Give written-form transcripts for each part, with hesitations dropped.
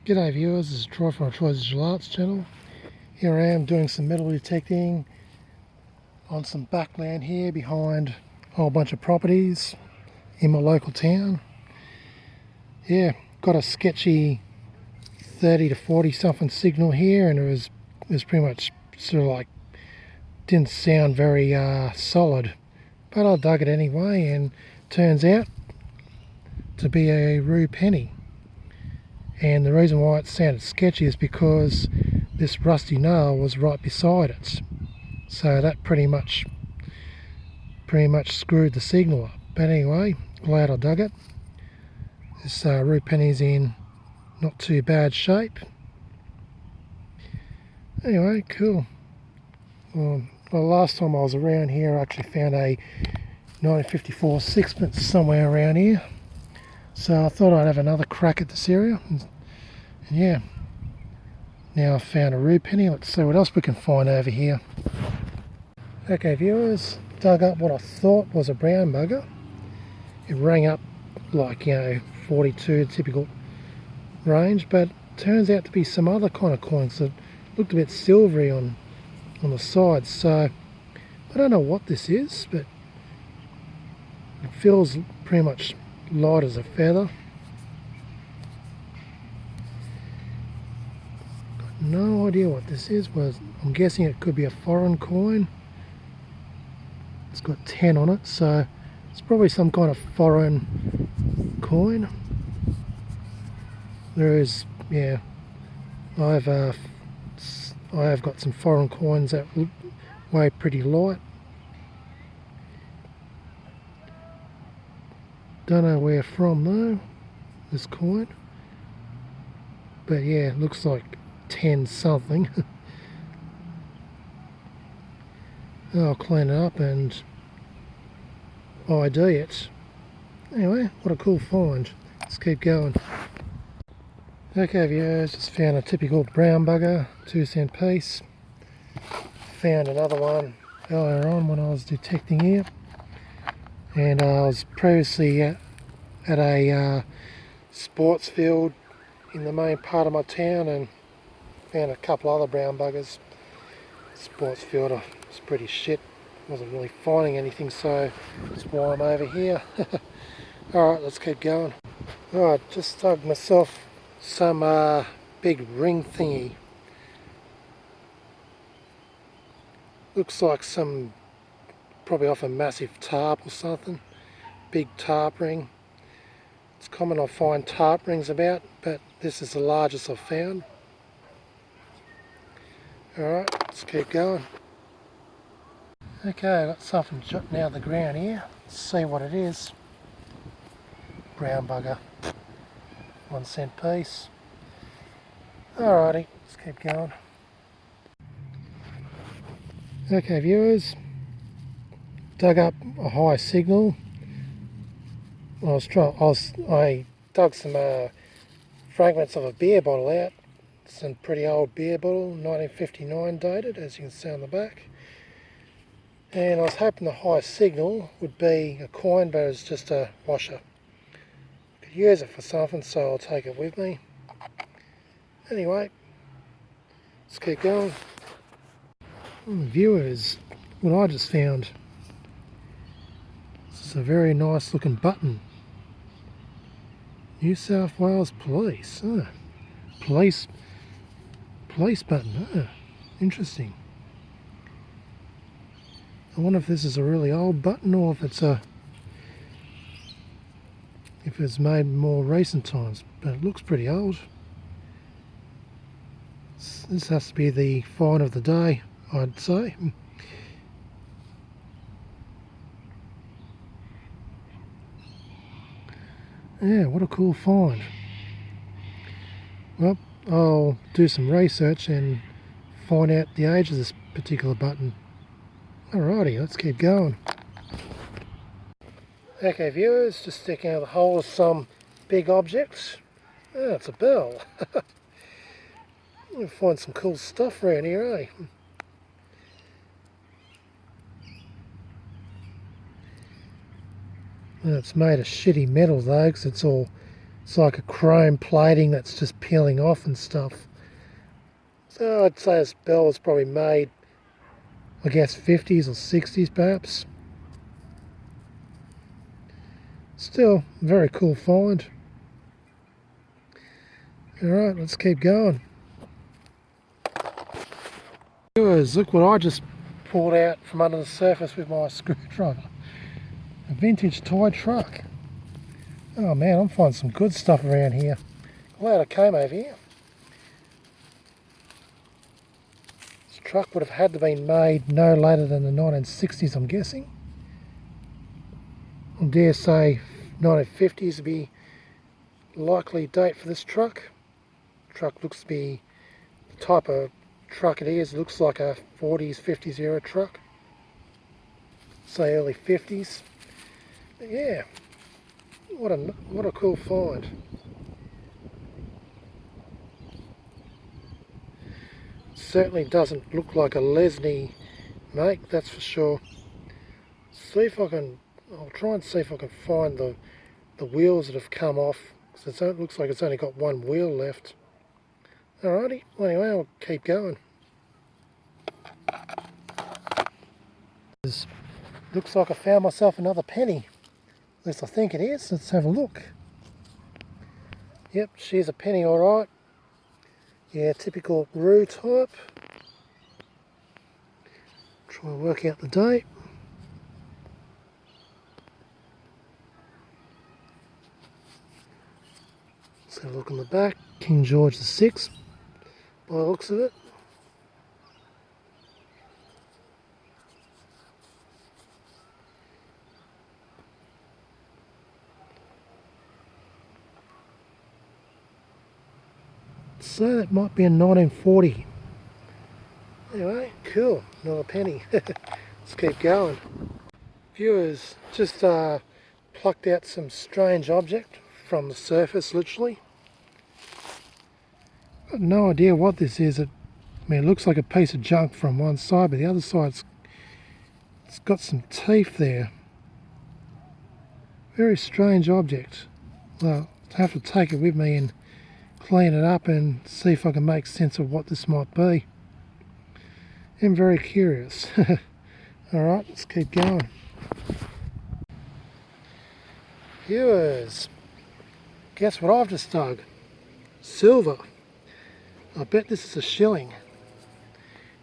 G'day viewers, this is Troy from Troy's Digital Arts channel. Here I am doing some metal detecting on some backland here behind a whole bunch of properties in my local town. Yeah, got a sketchy 30 to 40 something signal here, and it was pretty much sort of like, didn't sound very solid, but I dug it anyway, and turns out to be a rue penny. And the reason why it sounded sketchy is because this rusty nail was right beside it, so that pretty much screwed the signal up. But anyway, glad I dug it. This rue penny's in not too bad shape. Anyway, cool. Well, last time I was around here, I actually found a 1954 sixpence somewhere around here, so I thought I'd have another crack at this area. And yeah, now I've found a rue penny. Let's see what else we can find over here. Okay viewers, dug up what I thought was a brown bugger. It rang up like, 42 typical range, but turns out to be some other kind of coins that looked a bit silvery on the sides. So I don't know what this is, but it feels pretty much light as a feather. No idea what this is. Well, I'm guessing it could be a foreign coin. It's got 10 on it, so it's probably some kind of foreign coin. There is, yeah, I have got some foreign coins that weigh pretty light. Don't know where from though, this coin. But yeah, it looks like 10 something. I'll clean it up and ID it. Anyway, what a cool find. Let's keep going. Okay viewers, just found a typical brown bugger, 2-cent piece. Found another one earlier on when I was detecting here. And I was previously at a sports field in the main part of my town and found a couple other brown buggers. Sports field was pretty shit, wasn't really finding anything, so that's why I'm over here. Alright, let's keep going. Alright, just dug myself some big ring thingy. Looks like some, probably off a massive tarp or something. Big tarp ring. It's common I find tarp rings about, but this is the largest I've found. Alright, let's keep going. Okay, I've got something jutting out of the ground here. Let's see what it is. Brown bugger. 1-cent piece. Alrighty, let's keep going. Okay viewers, dug up a high signal. I dug some fragments of a beer bottle out. It's a pretty old beer bottle, 1959 dated, as you can see on the back. And I was hoping the high signal would be a coin, but it's just a washer. Could use it for something, so I'll take it with me. Anyway, let's keep going. Viewers, what I just found. This is a very nice looking button. New South Wales Police. Police button. Interesting. I wonder if this is a really old button or if it's made in more recent times, but it looks pretty old. This has to be the find of the day, I'd say. Yeah, what a cool find. Well, I'll do some research and find out the age of this particular button. Alrighty, let's keep going. Okay viewers, just sticking out the hole of some big objects. Oh, it's a bell. You'll find some cool stuff around here, eh? And it's made of shitty metal though, because it's all It's like a chrome plating that's just peeling off and stuff. So I'd say this bell was probably made, I guess, 50s or 60s perhaps. Still, very cool find. Alright, let's keep going. Viewers, look what I just pulled out from under the surface with my screwdriver. A vintage toy truck. Oh man, I'm finding some good stuff around here. Glad I came over here. This truck would have had to be made no later than the 1960s, I'm guessing. I dare say 1950s would be likely date for this truck. The truck looks to be the type of truck it is. It looks like a 40s, 50s era truck. Say early 50s. But yeah, what a cool find. Certainly doesn't look like a Lesney make, that's for sure. See if I can, I'll try and see if I can find the wheels that have come off, because it looks like it's only got one wheel left. Alrighty, well anyway, I'll keep going. Looks like I found myself another penny. At least I think it is. Let's have a look. Yep, she's a penny alright. Yeah, typical roux type. Try and work out the date. Let's have a look on the back. King George VI, by the looks of it. So that might be a 1940. Anyway, cool, not a penny. Let's keep going. Viewers, just plucked out some strange object from the surface, literally. Got no idea what this is. It looks like a piece of junk from one side, but the other side's it's got some teeth there. Very strange object. Well, I'll have to take it with me and clean it up and see if I can make sense of what this might be. I'm very curious. Alright, let's keep going. Viewers, guess what I've just dug? Silver. I bet this is a shilling.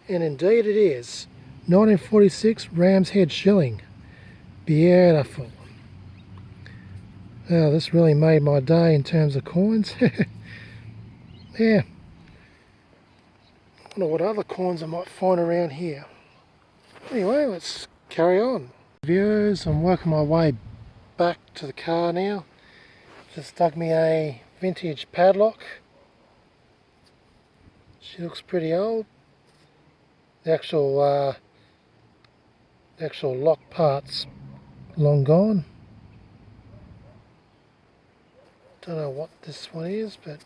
And indeed it is. 1946 Ram's Head shilling. Beautiful. Oh, this really made my day in terms of coins. Yeah. I wonder what other coins I might find around here. Anyway, let's carry on. Viewers, I'm working my way back to the car now. Just dug me a vintage padlock. She looks pretty old. The actual lock part's long gone. Don't know what this one is, but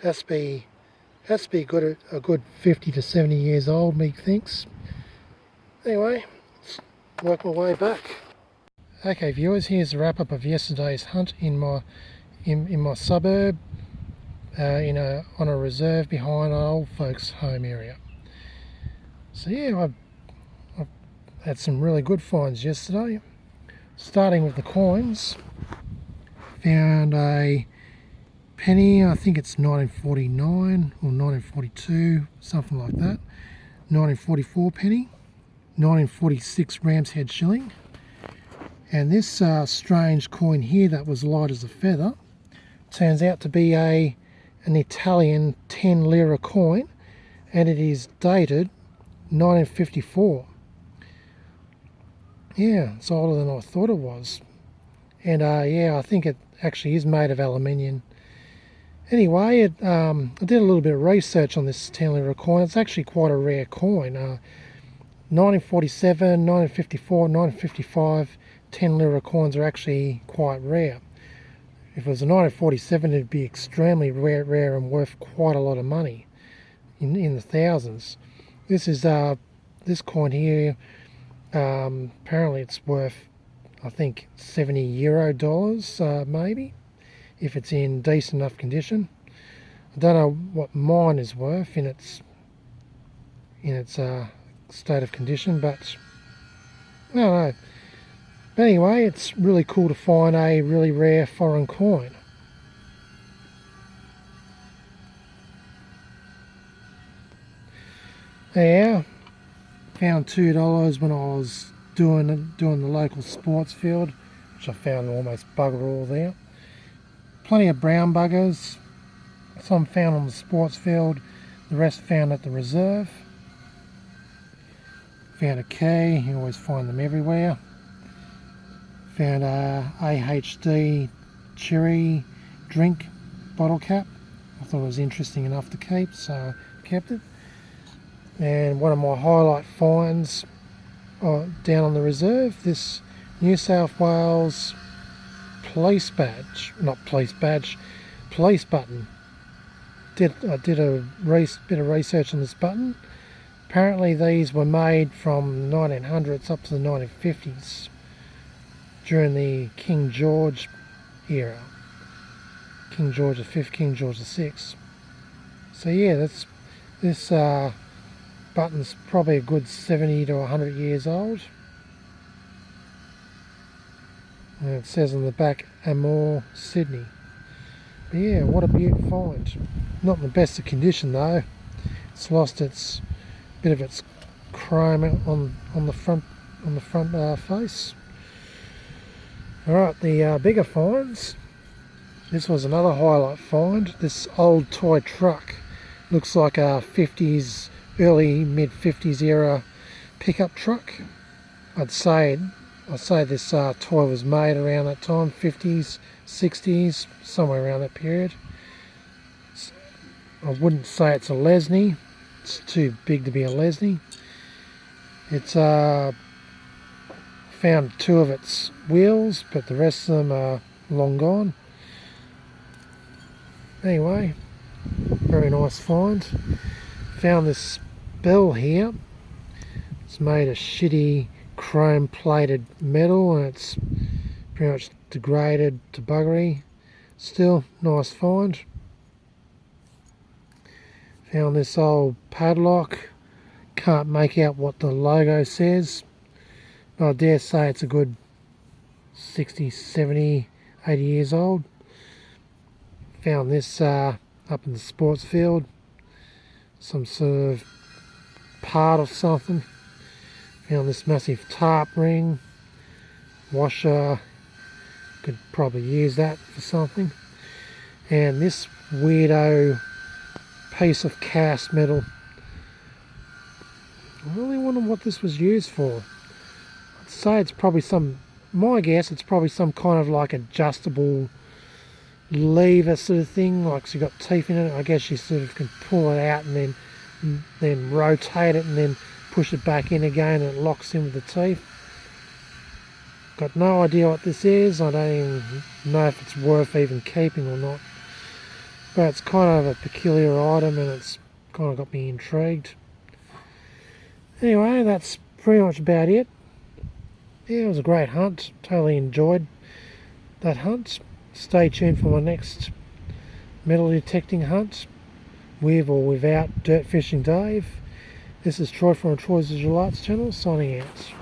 has to be a good 50 to 70 years old, methinks. Anyway, let's work my way back. Okay, viewers, here's the wrap up of yesterday's hunt in my suburb, on a reserve behind an old folks' home area. So yeah, I've had some really good finds yesterday. Starting with the coins, found a penny, I think it's 1949 or 1942, something like that. 1944 penny, 1946 Ram's Head shilling, and this strange coin here that was light as a feather turns out to be an Italian 10 lira coin, and it is dated 1954. Yeah, it's older than I thought it was. And yeah, I think it actually is made of aluminium. Anyway, I did a little bit of research on this 10 lira coin. It's actually quite a rare coin. 1947, 1954, 1955 10 lira coins are actually quite rare. If it was a 1947, it'd be extremely rare and worth quite a lot of money, in the thousands. This is this coin here. Apparently it's worth I think €70 maybe, if it's in decent enough condition. I don't know what mine is worth in its state of condition, but I don't know. But anyway, it's really cool to find a really rare foreign coin. Yeah, found $2 when I was doing the local sports field, which I found almost bugger all there. Plenty of brown buggers, some found on the sports field, the rest found at the reserve. Found a key, you always find them everywhere. Found a AHD cherry drink bottle cap. I thought it was interesting enough to keep, so I kept it. And one of my highlight finds down on the reserve, this New South Wales police button. I did a bit of research on this button. Apparently these were made from 1900s up to the 1950s during the King George era. King George V, King George VI. So yeah, this button's probably a good 70 to 100 years old. And it says on the back, Amor, Sydney. But yeah, what a beautiful find. Not in the best of condition though. It's lost its bit of its chrome on the front face. Alright, the bigger finds. This was another highlight find. This old toy truck looks like a 50s, early mid 50s era pickup truck. I'd say this toy was made around that time, 50s, 60s, somewhere around that period. I wouldn't say it's a Lesney. It's too big to be a Lesney. It's found two of its wheels, but the rest of them are long gone. Anyway, very nice find. Found this bell here. It's made of shitty chrome plated metal and it's pretty much degraded to buggery. Still, nice find. Found this old padlock. Can't make out what the logo says, but I dare say it's a good 60, 70, 80 years old. Found this up in the sports field. Some sort of part of something. Found this massive tarp ring. Washer. Could probably use that for something. And this weirdo piece of cast metal. I really wonder what this was used for. I'd say it's probably my guess, it's probably some kind of like adjustable lever sort of thing, like so you've got teeth in it. I guess you sort of can pull it out and then rotate it and then push it back in again and it locks in with the teeth. Got no idea what this is. I don't even know if it's worth even keeping or not. But it's kind of a peculiar item and it's kind of got me intrigued. Anyway, that's pretty much about it. Yeah, it was a great hunt. Totally enjoyed that hunt. Stay tuned for my next metal detecting hunt, with or without Dirt Fishing Dave. This is Troy from Troy's Visual Arts channel, signing out.